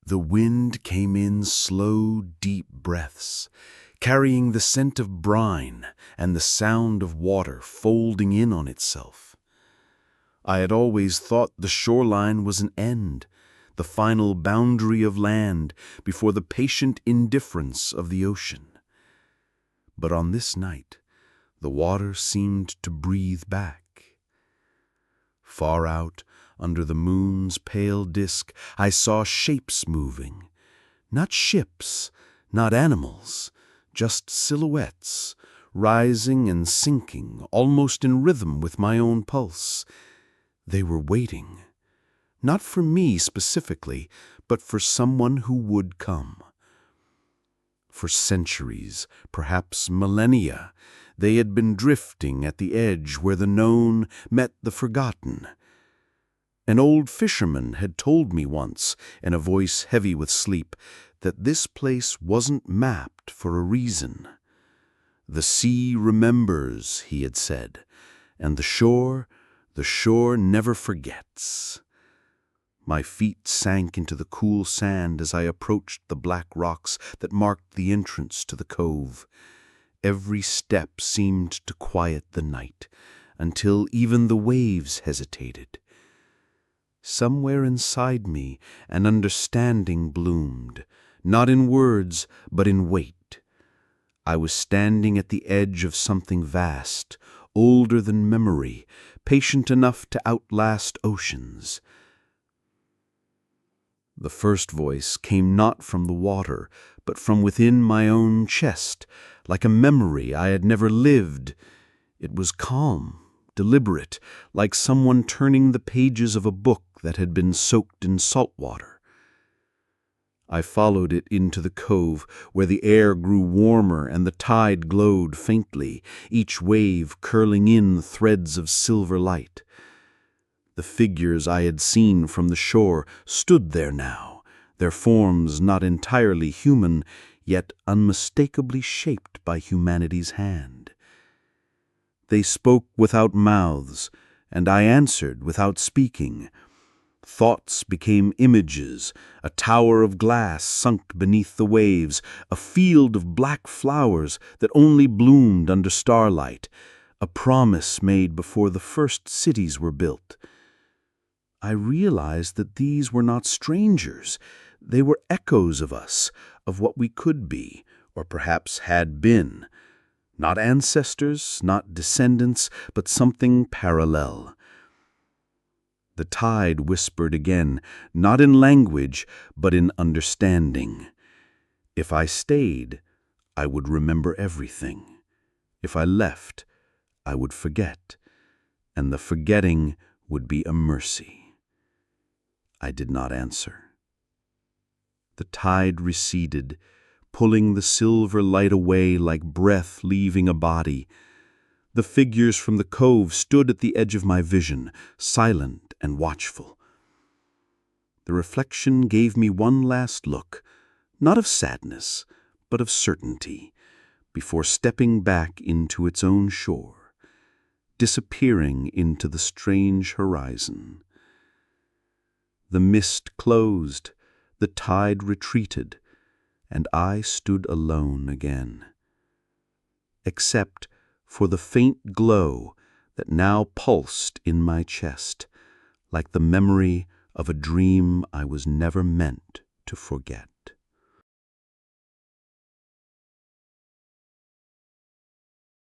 The wind came in slow, deep breaths, carrying the scent of brine and the sound of water folding in on itself. I had always thought the shoreline was an end, the final boundary of land before the patient indifference of the ocean. But on this night, the water seemed to breathe back. Far out, under the moon's pale disk, I saw shapes moving. Not ships, not animals, just silhouettes, rising and sinking, almost in rhythm with my own pulse. They were waiting, not for me specifically, but for someone who would come. For centuries, perhaps millennia, they had been drifting at the edge where the known met the forgotten. An old fisherman had told me once, in a voice heavy with sleep, that this place wasn't mapped for a reason. The sea remembers, he had said, and the shore never forgets. My feet sank into the cool sand as I approached the black rocks that marked the entrance to the cove. Every step seemed to quiet the night, until even the waves hesitated. Somewhere inside me an understanding bloomed, not in words, but in weight. I was standing at the edge of something vast, older than memory, patient enough to outlast oceans. The first voice came not from the water, but from within my own chest, like a memory I had never lived. It was calm, deliberate, like someone turning the pages of a book that had been soaked in salt water. I followed it into the cove, where the air grew warmer and the tide glowed faintly, each wave curling in threads of silver light. The figures I had seen from the shore stood there now, their forms not entirely human, yet unmistakably shaped by humanity's hand. They spoke without mouths, and I answered without speaking. Thoughts became images, a tower of glass sunk beneath the waves, a field of black flowers that only bloomed under starlight, a promise made before the first cities were built. I realized that these were not strangers. They were echoes of us, of what we could be, or perhaps had been. Not ancestors, not descendants, but something parallel. The tide whispered again, not in language, but in understanding. If I stayed, I would remember everything. If I left, I would forget, and the forgetting would be a mercy. I did not answer. The tide receded, pulling the silver light away like breath leaving a body. The figures from the cove stood at the edge of my vision, silent and watchful. The reflection gave me one last look, not of sadness, but of certainty, before stepping back into its own shore, disappearing into the strange horizon. The mist closed, the tide retreated, and I stood alone again. Except for the faint glow that now pulsed in my chest, like the memory of a dream I was never meant to forget.